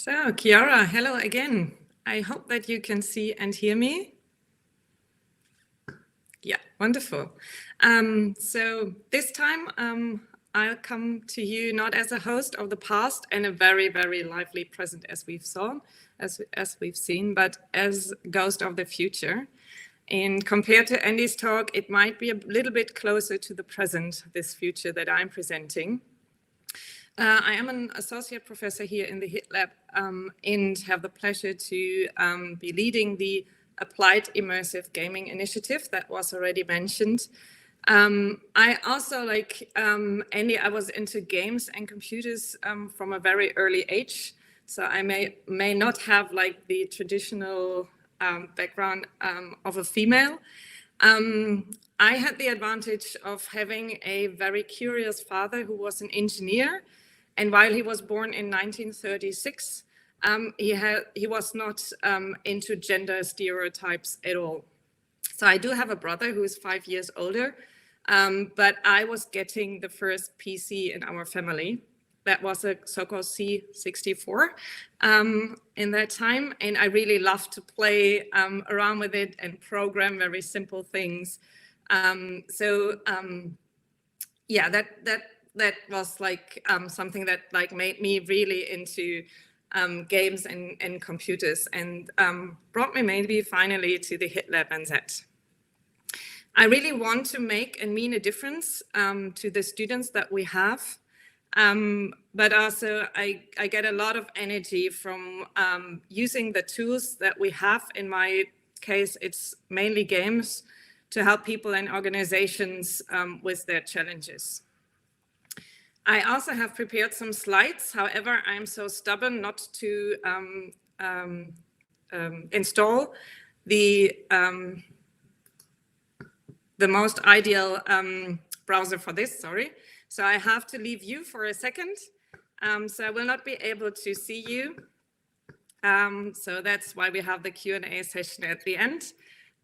So, Chiara, hello again. I hope that you can see and hear me. Yeah, wonderful. So this time I'll come to you not as a host of the past and a very, very lively present as we've seen, but as ghost of the future. And compared to Andy's talk, it might be a little bit closer to the present, this future that I'm presenting. I am an associate professor here in the HIT Lab and have the pleasure to be leading the Applied Immersive Gaming Initiative that was already mentioned. I also, like Andy, I was into games and computers from a very early age. So I may not have like the traditional background of a female. I had the advantage of having a very curious father who was an engineer. And while he was born in 1936, he was not into gender stereotypes at all. So I do have a brother who is 5 years older, but I was getting the first PC in our family. That was a so-called C64 in that time. And I really loved to play around with it and program very simple things. Yeah, that was like something that like made me really into games and computers and brought me maybe finally to the HIT Lab and that. I really want to make and mean a difference to the students that we have. But also I get a lot of energy from using the tools that we have. In my case, it's mainly games to help people and organizations with their challenges. I also have prepared some slides. However, I'm so stubborn not to install the most ideal browser for this, sorry. So I have to leave you for a second. So I will not be able to see you. So that's why we have the Q&A session at the end.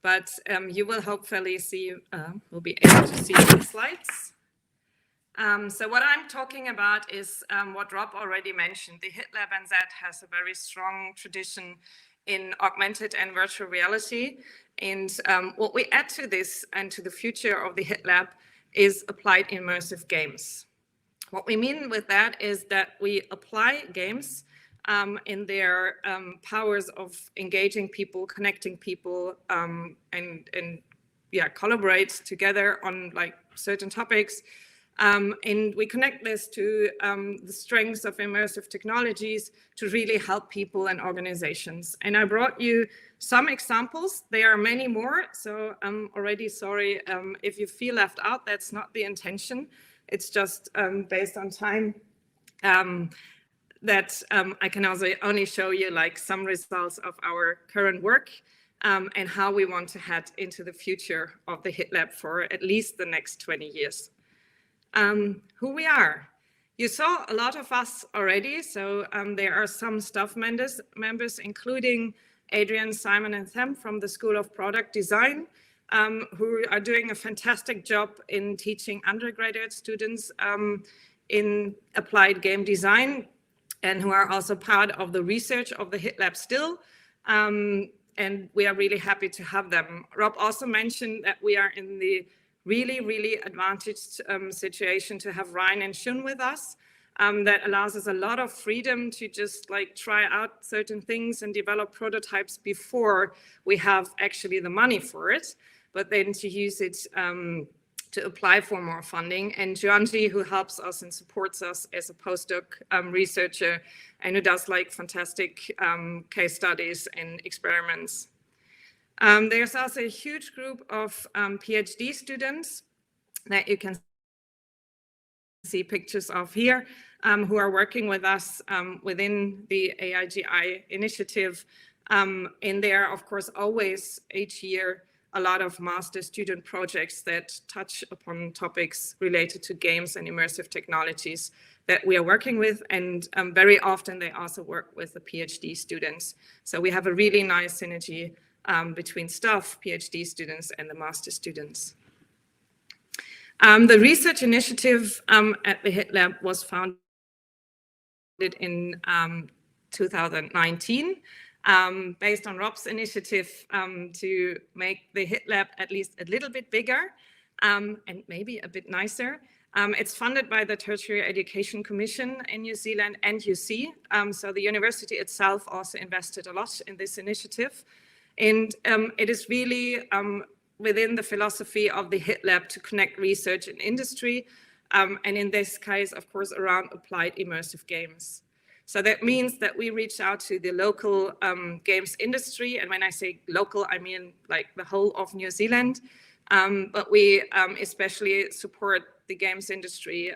But you will hopefully see, will be able to see the slides. So what I'm talking about is what Rob already mentioned. The HIT Lab NZ has a very strong tradition in augmented and virtual reality. And what we add to this and to the future of the HIT Lab is applied immersive games. What we mean with that is that we apply games in their powers of engaging people, connecting people, and yeah, collaborate together on like certain topics. And we connect this to the strengths of immersive technologies to really help people and organizations. And I brought you some examples. There are many more. So I'm already sorry if you feel left out. That's not the intention. It's just based on time that I can also only show you like some results of our current work and how we want to head into the future of the HIT Lab for at least the next 20 years. Who we are. You saw a lot of us already, so there are some staff members, including Adrian, Simon, and Them from the School of Product Design, who are doing a fantastic job in teaching undergraduate students in applied game design, and who are also part of the research of the HIT Lab still. And we are really happy to have them. Rob also mentioned that we are in the really advantaged situation to have Ryan and Shun with us. That allows us a lot of freedom to just like try out certain things and develop prototypes before we have actually the money for it, but then to use it to apply for more funding. And Juanji, who helps us and supports us as a postdoc researcher and who does like fantastic case studies and experiments. There's also a huge group of PhD students that you can see pictures of here who are working with us within the AIGI initiative. And there are, of course, always each year a lot of master student projects that touch upon topics related to games and immersive technologies that we are working with. And very often they also work with the PhD students. So we have a really nice synergy between staff, PhD students, and the master students. The research initiative at the HIT Lab was founded in 2019, based on Rob's initiative to make the HIT Lab at least a little bit bigger and maybe a bit nicer. It's funded by the Tertiary Education Commission in New Zealand and UC. So the university itself also invested a lot in this initiative. And it is really within the philosophy of the HIT Lab to connect research and industry. And in this case, of course, around applied immersive games. So that means that we reach out to the local games industry. And when I say local, I mean like the whole of New Zealand. But we especially support the games industry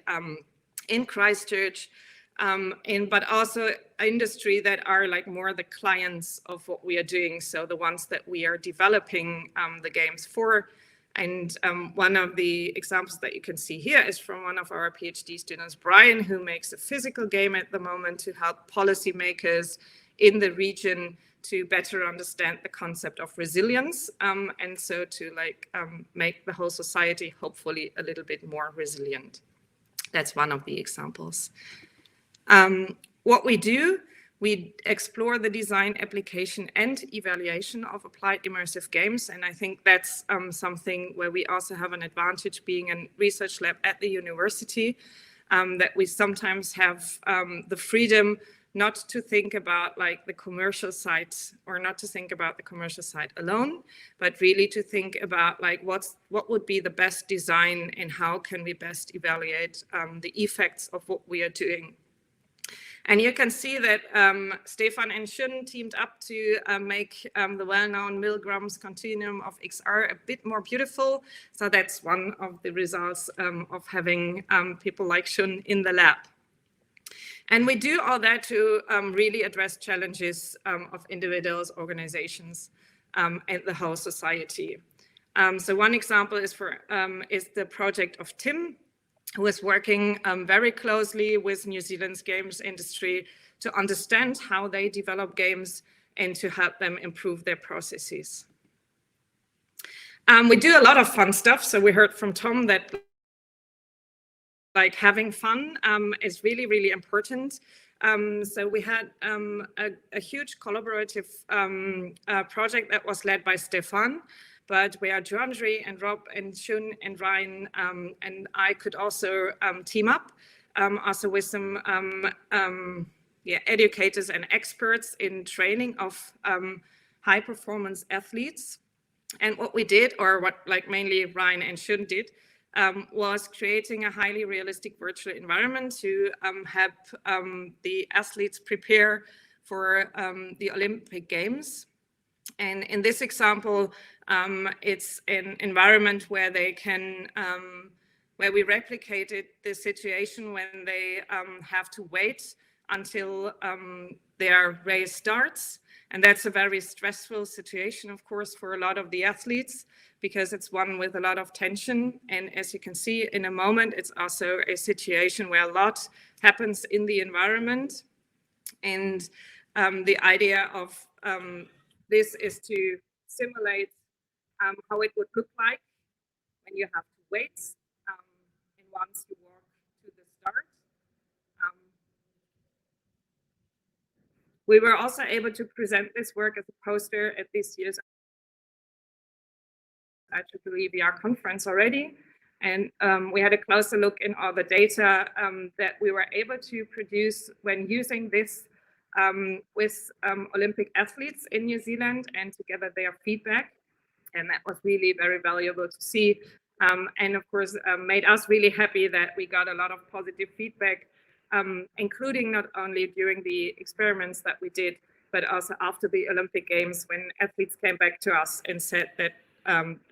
in Christchurch, but also industry that are like more the clients of what we are doing. So the ones that we are developing the games for. And one of the examples that you can see here is from one of our PhD students, Brian, who makes a physical game at the moment to help policymakers in the region to better understand the concept of resilience, and so to like make the whole society hopefully a little bit more resilient. That's one of the examples. What we do, we explore the design, application, and evaluation of applied immersive games, and I think that's something where we also have an advantage being a research lab at the university, that we sometimes have the freedom not to think about like the commercial side, or not to think about the commercial side alone, but really to think about like what would be the best design and how can we best evaluate the effects of what we are doing. And you can see that Stefan and Shun teamed up to make the well-known Milgram's continuum of XR a bit more beautiful. So that's one of the results of having people like Shun in the lab. And we do all that to really address challenges of individuals, organizations, and the whole society. So one example is the project of Tim, who is working very closely with New Zealand's games industry to understand how they develop games and to help them improve their processes. We do a lot of fun stuff. So we heard from Tom that like having fun is really, really important. So we had a huge collaborative project that was led by Stefan, but where Joandri and Rob and Shun and Ryan and I could also team up, also with some educators and experts in training of high performance athletes. And what we did, or what like mainly Ryan and Shun did, was creating a highly realistic virtual environment to help the athletes prepare for the Olympic Games. And in this example, it's an environment where they can, where we replicated the situation when they have to wait until their race starts. And that's a very stressful situation, of course, for a lot of the athletes, because it's one with a lot of tension. And as you can see in a moment, it's also a situation where a lot happens in the environment. And the idea of this is to simulate how it would look like when you have to wait and once you walk to the start. We were also able to present this work as a poster at this year's IEEE VR conference already. And we had a closer look in all the data that we were able to produce when using this with Olympic athletes in New Zealand and to gather their feedback. And that was really very valuable to see. And of course, made us really happy that we got a lot of positive feedback, including not only during the experiments that we did, but also after the Olympic Games, when athletes came back to us and said that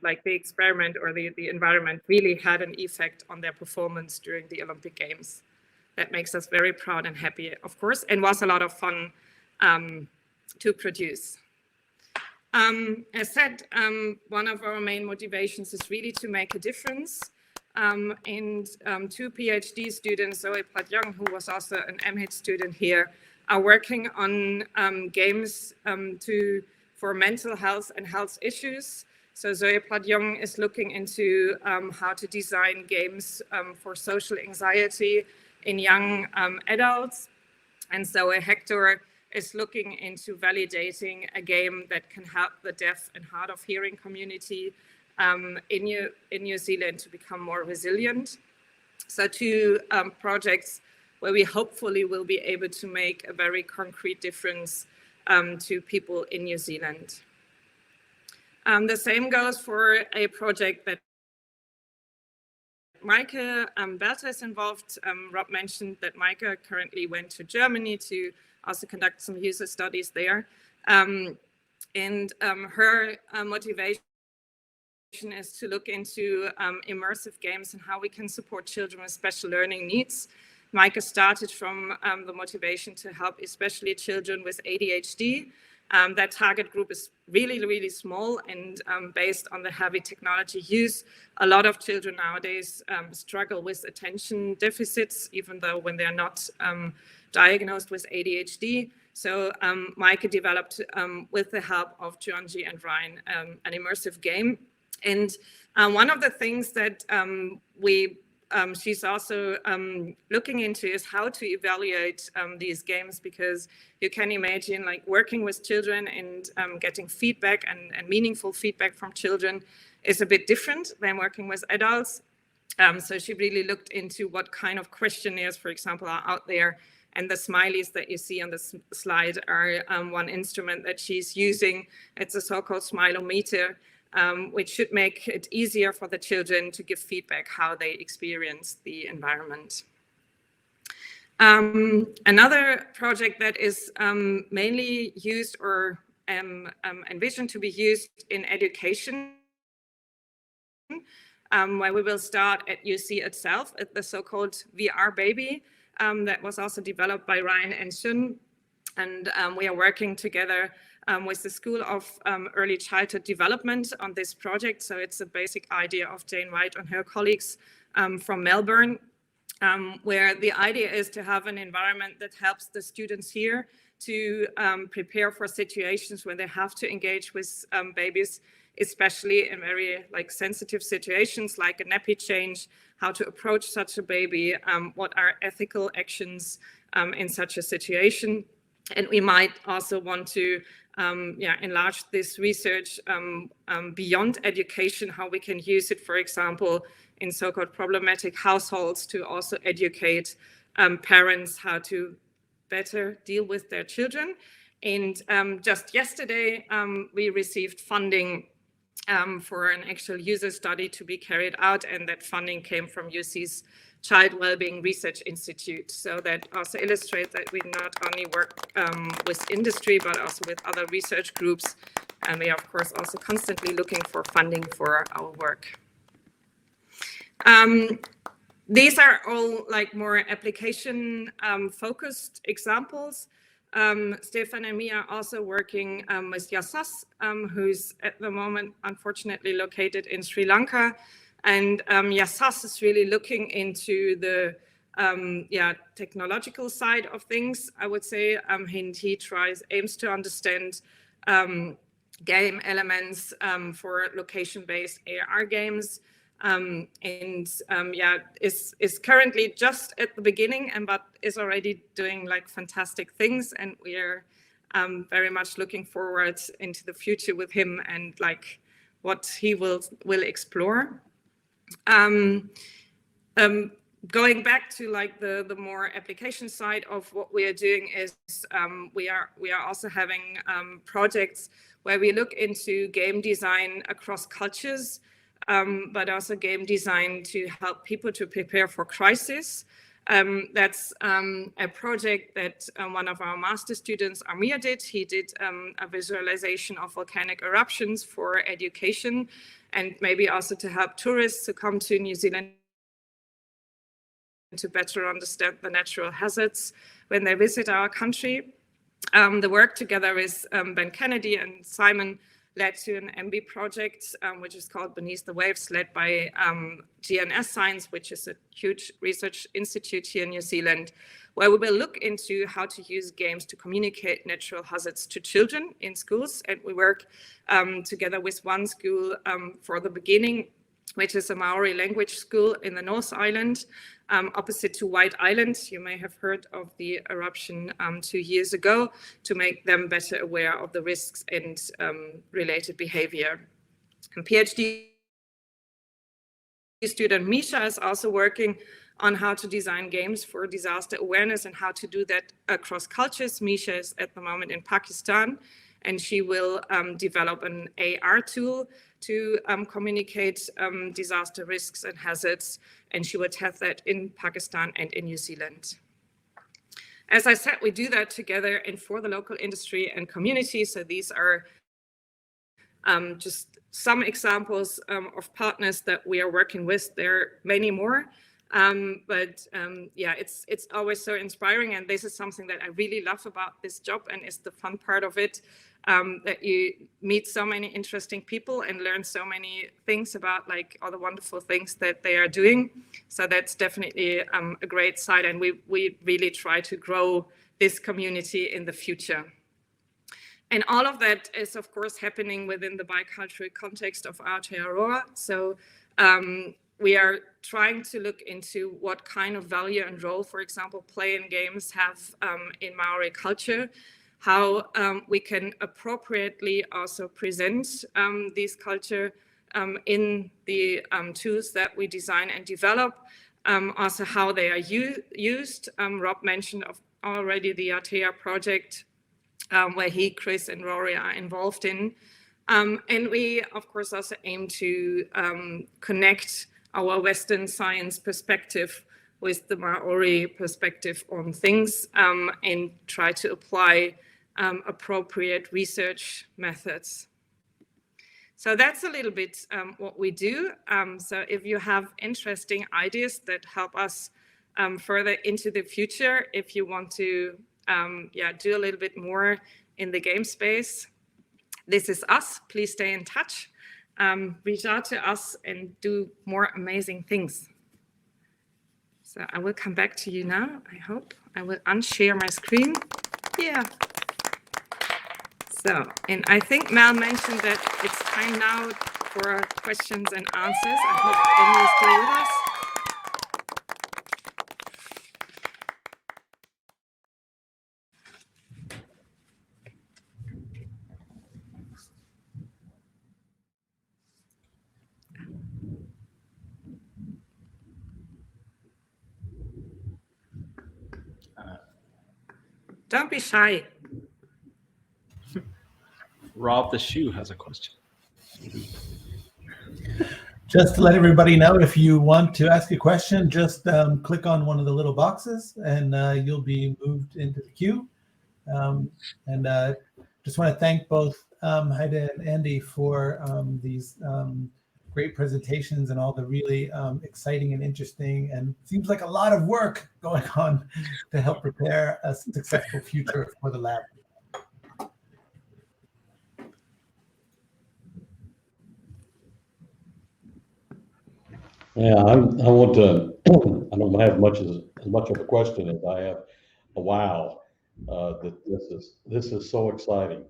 like the experiment or the environment really had an effect on their performance during the Olympic Games. That makes us very proud and happy, of course, and was a lot of fun to produce. As said, one of our main motivations is really to make a difference. And two PhD students, Zoe Platt-Young, who was also an MHIT student here, are working on games for mental health and health issues. So Zoe Platt-Young is looking into how to design games for social anxiety in young adults. And Zoe Hector is looking into validating a game that can help the deaf and hard of hearing community in New Zealand to become more resilient. So 2 projects where we hopefully will be able to make a very concrete difference to people in New Zealand. The same goes for a project that Maike Bertha is involved. Rob mentioned that Maike currently went to Germany to also conduct some user studies there. Her motivation is to look into immersive games and how we can support children with special learning needs. Maike started from the motivation to help especially children with ADHD. That target group is really, really small, and based on the heavy technology use, a lot of children nowadays struggle with attention deficits, even though when they're not diagnosed with ADHD. So Maike developed, with the help of Jionji and Ryan, an immersive game. And one of the things that she's also looking into is how to evaluate these games, because you can imagine like working with children and getting feedback and meaningful feedback from children is a bit different than working with adults. So she really looked into what kind of questionnaires, for example, are out there. And the smileys that you see on the slide are one instrument that she's using. It's a so-called smilometer, which should make it easier for the children to give feedback how they experience the environment. Another project that is mainly used or envisioned to be used in education, where we will start at UC itself, at the so-called VR baby, that was also developed by Ryan and Shun. And we are working together with the School of Early Childhood Development on this project. So it's a basic idea of Jane White and her colleagues from Melbourne, where the idea is to have an environment that helps the students here to prepare for situations when they have to engage with babies, especially in very sensitive situations like a nappy change, how to approach such a baby, what are ethical actions in such a situation. And we might also want to enlarge this research beyond education, how we can use it, for example, in so-called problematic households to also educate parents how to better deal with their children. And just yesterday, we received funding for an actual user study to be carried out, and that funding came from UC's Child Wellbeing Research Institute. So that also illustrates that we not only work with industry, but also with other research groups. And we are, of course, also constantly looking for funding for our work. These are all more application focused examples. Stefan and me are also working with Yassas, who's at the moment, unfortunately, located in Sri Lanka. And Yassas is really looking into the technological side of things, I would say. And he aims to understand game elements for location-based AR games. Is currently just at the beginning, but is already doing fantastic things. And we are very much looking forward into the future with him and what he will explore. Going back to the more application side of what we are doing is we are also having projects where we look into game design across cultures, but also game design to help people to prepare for crisis. That's a project that one of our master students, Amir, did. He did a visualization of volcanic eruptions for education, and maybe also to help tourists to come to New Zealand to better understand the natural hazards when they visit our country. The work together with Ben Kennedy and Simon led to an MB project, which is called Beneath the Waves, led by GNS Science, which is a huge research institute here in New Zealand, where we will look into how to use games to communicate natural hazards to children in schools. And we work together with one school for the beginning which is a Maori language school in the North Island, opposite to White Island. You may have heard of the eruption 2 years ago, to make them better aware of the risks and related behavior. And PhD student Misha is also working on how to design games for disaster awareness and how to do that across cultures. Misha is at the moment in Pakistan, and she will develop an AR tool to communicate disaster risks and hazards, and she will test that in Pakistan and in New Zealand. As I said, we do that together and for the local industry and community. So these are just some examples of partners that we are working with. There are many more, yeah, it's always so inspiring, and this is something that I really love about this job, and is the fun part of it, that you meet so many interesting people and learn so many things about like all the wonderful things that they are doing. So that's definitely a great side, and we really try to grow this community in the future. And all of that is, of course, happening within the bicultural context of Aotearoa. So we are trying to look into what kind of value and role, for example, play and games have in Maori culture, how we can appropriately also present these culture in the tools that we design and develop, also how they are used. Rob mentioned already the Atea project, where he, Chris, and Rory are involved in. And we, of course, also aim to connect our Western science perspective with the Maori perspective on things, and try to apply appropriate research methods. So that's a little bit what we do. So if you have interesting ideas that help us further into the future, if you want to do a little bit more in the game space, this is us. Please stay in touch. Reach out to us and do more amazing things. So I will come back to you now, I hope. I will unshare my screen. Yeah. So, and I think Mel mentioned that it's time now for questions and answers. I hope Emily is still with us. Don't be shy. Rob the Shoe has a question. Just to let everybody know, if you want to ask a question, just click on one of the little boxes and you'll be moved into the queue. Just want to thank both Heide and Andy for these great presentations and all the really exciting and interesting, and seems like a lot of work going on to help prepare a successful future for the lab. Yeah, I want to. I don't have as much of a question as I have a wow. That this is so exciting.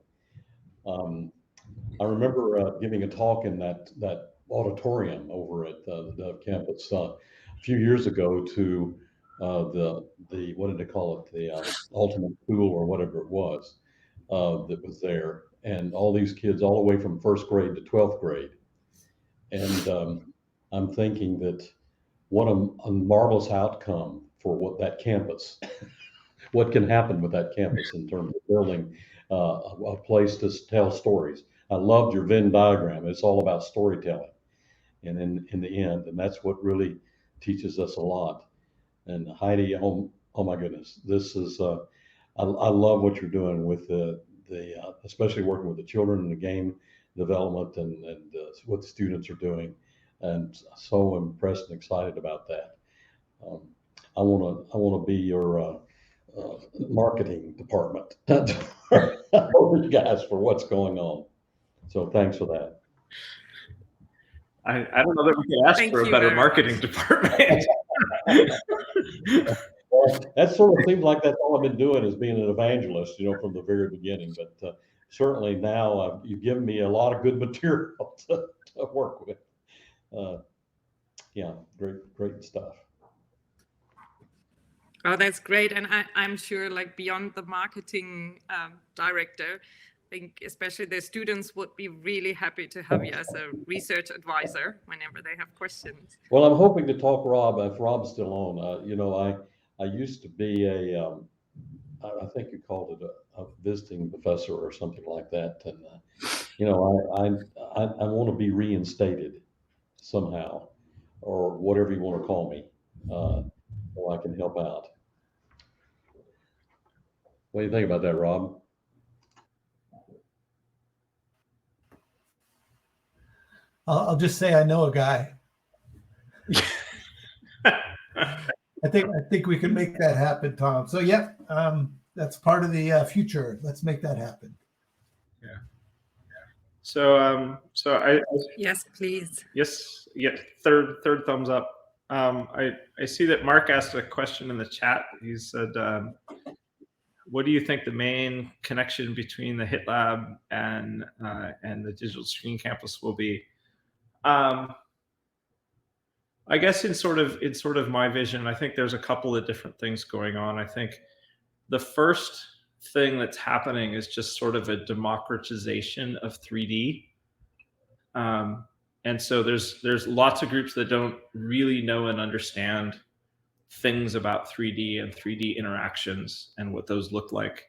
I remember giving a talk in that auditorium over at the campus a few years ago to the what did they call it, the ultimate school or whatever it was that was there, and all these kids all the way from first grade to 12th grade, and I'm thinking that what a marvelous outcome for what that campus, what can happen with that campus in terms of building a place to tell stories. I loved your Venn diagram. It's all about storytelling, and in the end, and that's what really teaches us a lot. And Heidi, oh my goodness, this is I love what you're doing with the especially working with the children in the game development and what the students are doing. And so impressed and excited about that. I want to be your marketing department over you guys for what's going on. So thanks for that. I don't know that we could ask for a better marketing department. Well, that sort of seems like that's all I've been doing, is being an evangelist, from the very beginning. But certainly now you've given me a lot of good material to work with. yeah, great stuff. Oh, that's great. And I'm sure, like, beyond the marketing director, I think especially the students would be really happy to have you as a research advisor whenever they have questions. Well, I'm hoping to talk Rob, if Rob's still on. You know, I used to be I think you called it a visiting professor or something like that. And, you know, I want to be reinstated somehow, or whatever you want to call me, so I can help out. What do you think about that, Rob? I'll just say I know a guy. I think we can make that happen, Tom. So yeah, that's part of the future. Let's make that happen. Yeah. So I yes, please. Yes, yeah. Third thumbs up. I see that Mark asked a question in the chat. He said, "What do you think the main connection between the HIT Lab and the Digital Screen Campus will be?" I guess in sort of my vision, I think there's a couple of different things going on. I think the first thing that's happening is just sort of a democratization of 3D. And so there's lots of groups that don't really know and understand things about 3D and 3D interactions and what those look like.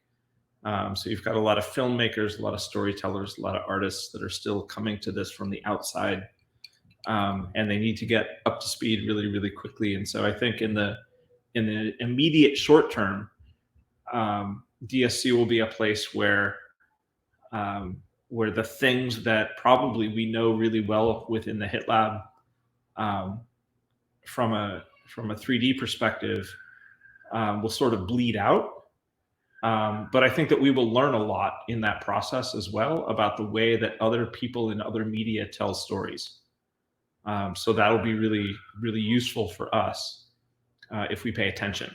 So you've got a lot of filmmakers, a lot of storytellers, a lot of artists that are still coming to this from the outside, and they need to get up to speed really, really quickly. And so I think in the immediate short term, DSC will be a place where the things that probably we know really well within the HIT Lab, from a 3D perspective, will sort of bleed out. But I think that we will learn a lot in that process as well about the way that other people in other media tell stories. So that'll be really, really useful for us if we pay attention,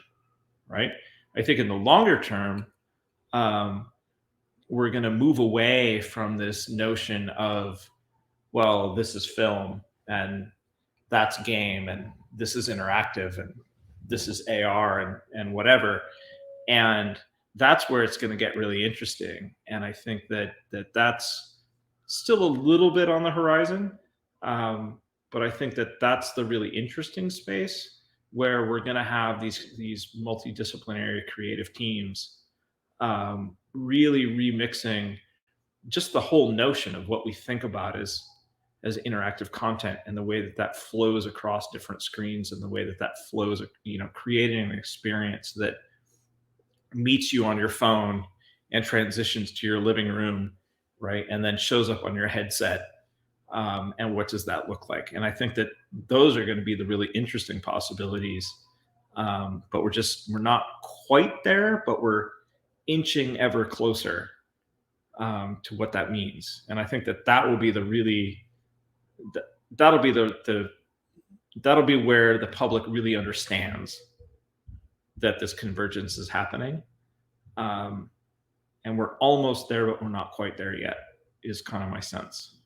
right? I think in the longer term, we're going to move away from this notion of, well, this is film and that's game and this is interactive and this is AR and whatever. And that's where it's going to get really interesting. And I think that's still a little bit on the horizon. But I think that's the really interesting space where we're going to have these multidisciplinary creative teams really remixing just the whole notion of what we think about as interactive content and the way that flows across different screens and the way that flows, creating an experience that meets you on your phone and transitions to your living room, right? And then shows up on your headset. And what does that look like? And I think that those are going to be the really interesting possibilities. But we're not quite there, but we're inching ever closer to what that means. And I think that will be that'll be where the public really understands that this convergence is happening. And we're almost there, but we're not quite there yet, is kind of my sense.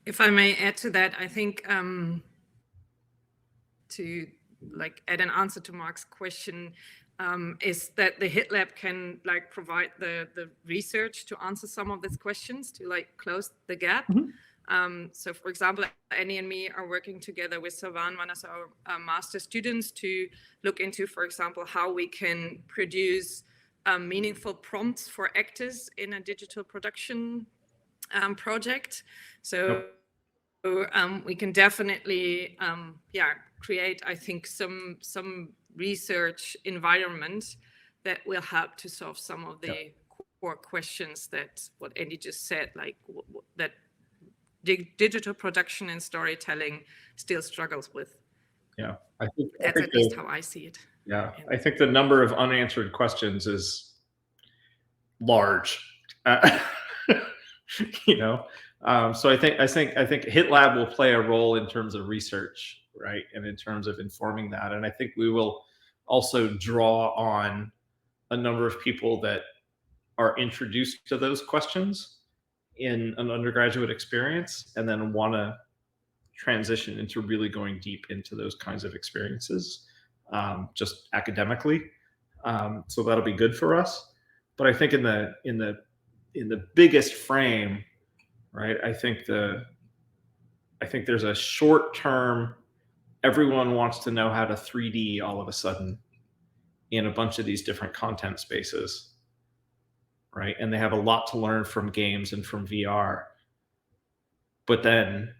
If I may add to that, I think to add an answer to Mark's question, is that the HIT Lab can provide the research to answer some of these questions to close the gap. Mm-hmm. So for example, Annie and me are working together with Savan, one of our master students, to look into, for example, how we can produce meaningful prompts for actors in a digital production project. So we can definitely create, I think, some research environment that will help to solve some of the core questions that what Andy just said, that digital production and storytelling still struggles with. Yeah, that's at least how I see it. Yeah, I think the number of unanswered questions is large. So I think HIT Lab will play a role in terms of research, right, and in terms of informing that. And I think we will also draw on a number of people that are introduced to those questions in an undergraduate experience and then want to transition into really going deep into those kinds of experiences, just academically. So that'll be good for us. But I think in the biggest frame, right? I think there's a short term. Everyone wants to know how to 3D all of a sudden in a bunch of these different content spaces, right? And they have a lot to learn from games and from VR. But then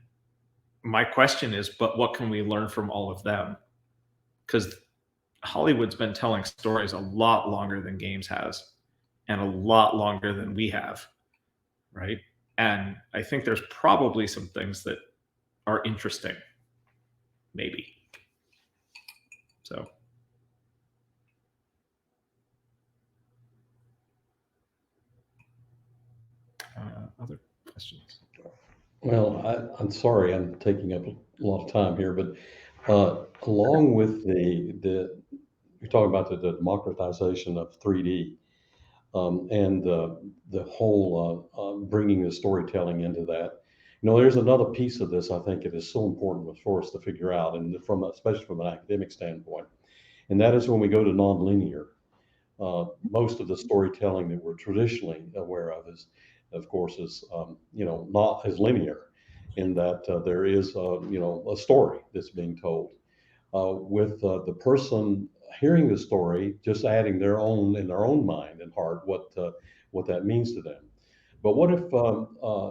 my question is, but what can we learn from all of them? Because Hollywood's been telling stories a lot longer than games has, and a lot longer than we have, right? And I think there's probably some things that are interesting, maybe. So. Other questions? Well, I'm sorry, I'm taking up a lot of time here, but along with you're talking about the democratization of 3D, and the whole bringing the storytelling into that. There's another piece of this I think it is so important for us to figure out, and especially from an academic standpoint, and that is when we go to nonlinear. Most of the storytelling that we're traditionally aware of is, of course, not as linear, in that there is a story that's being told, with the person hearing the story just adding in their own mind and heart what that means to them. But what if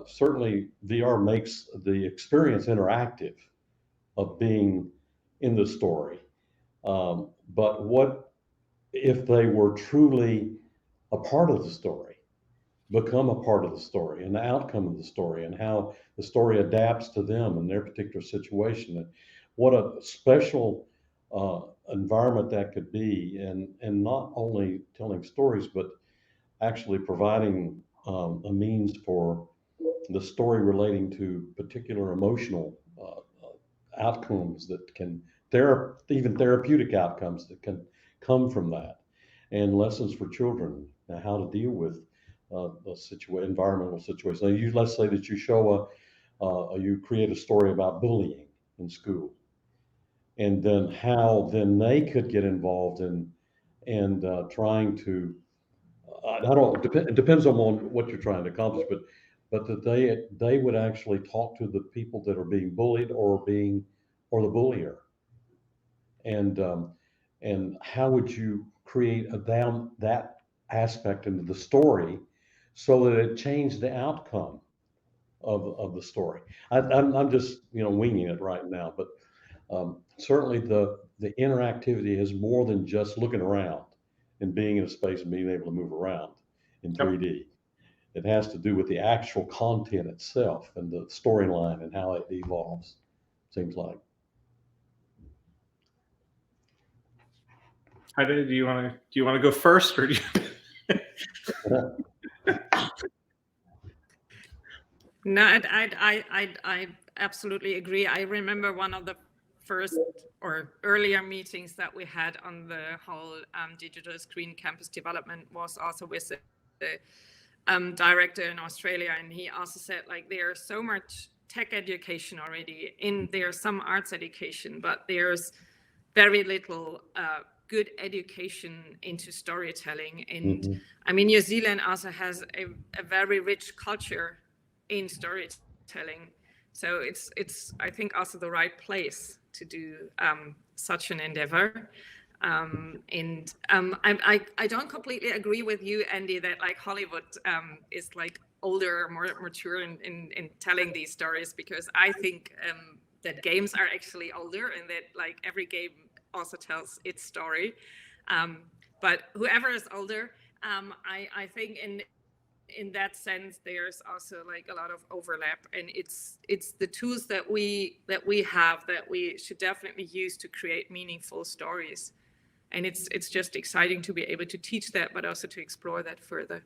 certainly VR makes the experience interactive of being in the story, but what if they were truly a part of the story, become a part of the story and the outcome of the story, and how the story adapts to them and their particular situation? And what a special environment that could be, and not only telling stories, but actually providing a means for the story relating to particular emotional outcomes that can, even therapeutic outcomes that can come from that, and lessons for children, how to deal with environmental situations. Now, let's say that you you create a story about bullying in school, and then how then they could get involved in trying to. It depends on what you're trying to accomplish, but that they would actually talk to the people that are being bullied or the bullier, and how would you create that aspect into the story so that it changed the outcome of the story? I'm just winging it right now, but certainly the interactivity is more than just looking around and being in a space and being able to move around in 3D. It has to do with the actual content itself and the storyline and how it evolves, seems like. Heide, do you want to go first, or do you? No, I absolutely agree. I remember one of the first or earlier meetings that we had on the whole digital screen campus development was also with the director in Australia, and he also said, like, there's so much tech education already there's some arts education, but there's very little good education into storytelling. And I mean, New Zealand also has a very rich culture in storytelling, so it's I think also the right place to do such an endeavor. I don't completely agree with you, Andy, that like Hollywood is like older, more mature in telling these stories, because I think that games are actually older, and that like every game also tells its story. But whoever is older, I think in that sense, there's also like a lot of overlap, and it's the tools that we have that we should definitely use to create meaningful stories. And it's just exciting to be able to teach that, but also to explore that further.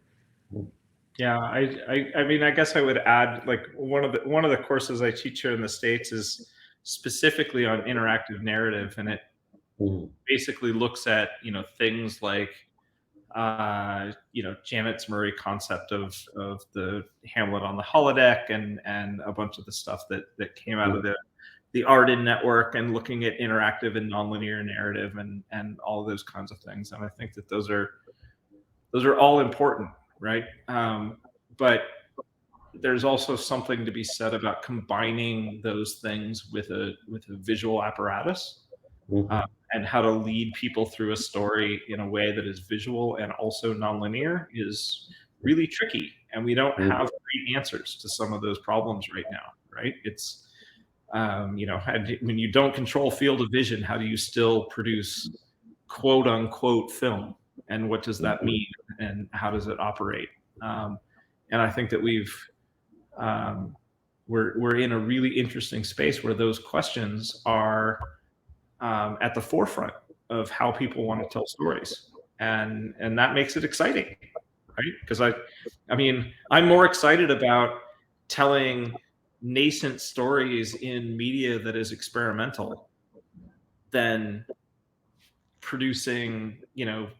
Yeah, I mean, I guess I would add, like, one of the courses I teach here in the States is specifically on interactive narrative, and it basically looks at things like Janet's Murray concept of the Hamlet on the holodeck, and a bunch of the stuff that came out of the the Arden network and looking at interactive and nonlinear narrative and all of those kinds of things. And I think that those are all important, right? But there's also something to be said about combining those things with a visual apparatus, and how to lead people through a story in a way that is visual and also nonlinear is really tricky. And we don't have great answers to some of those problems right now, right? It's, when you don't control field of vision, how do you still produce quote unquote film? And what does that mean? And how does it operate? And I think that we're in a really interesting space where those questions are at the forefront of how people want to tell stories, and that makes it exciting, right? Because I'm more excited about telling nascent stories in media that is experimental than producing,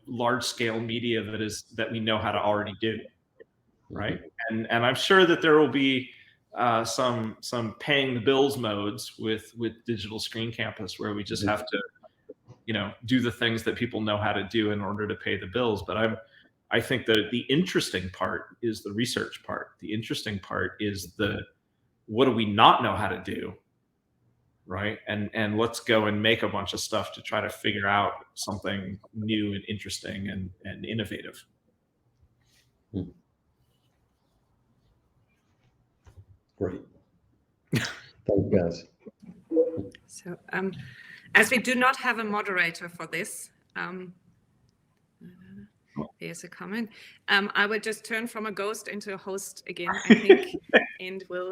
large scale media that we know how to already do, right? And I'm sure that there will be some paying the bills modes with Digital Screen Campus, where we just have to, do the things that people know how to do in order to pay the bills. But I think that the interesting part is the research part. The interesting part is what do we not know how to do, right? And let's go and make a bunch of stuff to try to figure out something new and interesting and innovative. Great. Thank you, guys. So, as we do not have a moderator for this, here's a comment. I will just turn from a ghost into a host again, I think, and will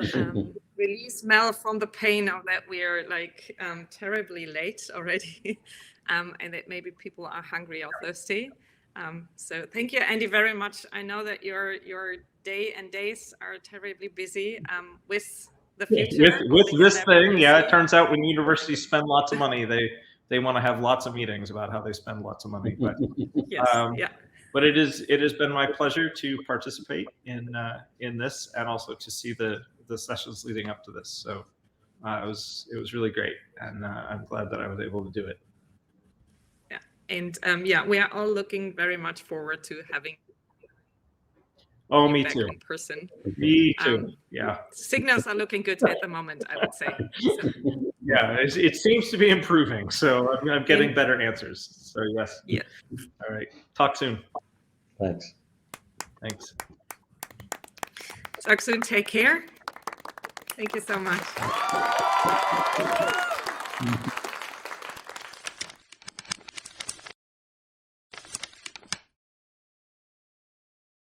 release Mel from the pain of that we are terribly late already, and that maybe people are hungry or thirsty. So thank you, Andy, very much. I know that your day and days are terribly busy with the future. With this thing, yeah, it turns out when universities spend lots of money, they want to have lots of meetings about how they spend lots of money. But yes, yeah. But it has been my pleasure to participate in this, and also to see the sessions leading up to this. So it was really great, and I'm glad that I was able to do it. Yeah, and we are all looking very much forward to having. Oh, me too. In person. Me too. Yeah. Signals are looking good at the moment, I would say. So. Yeah, it seems to be improving. So I'm getting better answers. So yes. Yeah. All right. Talk soon. Thanks. Thanks. Talk soon. Take care. Thank you so much.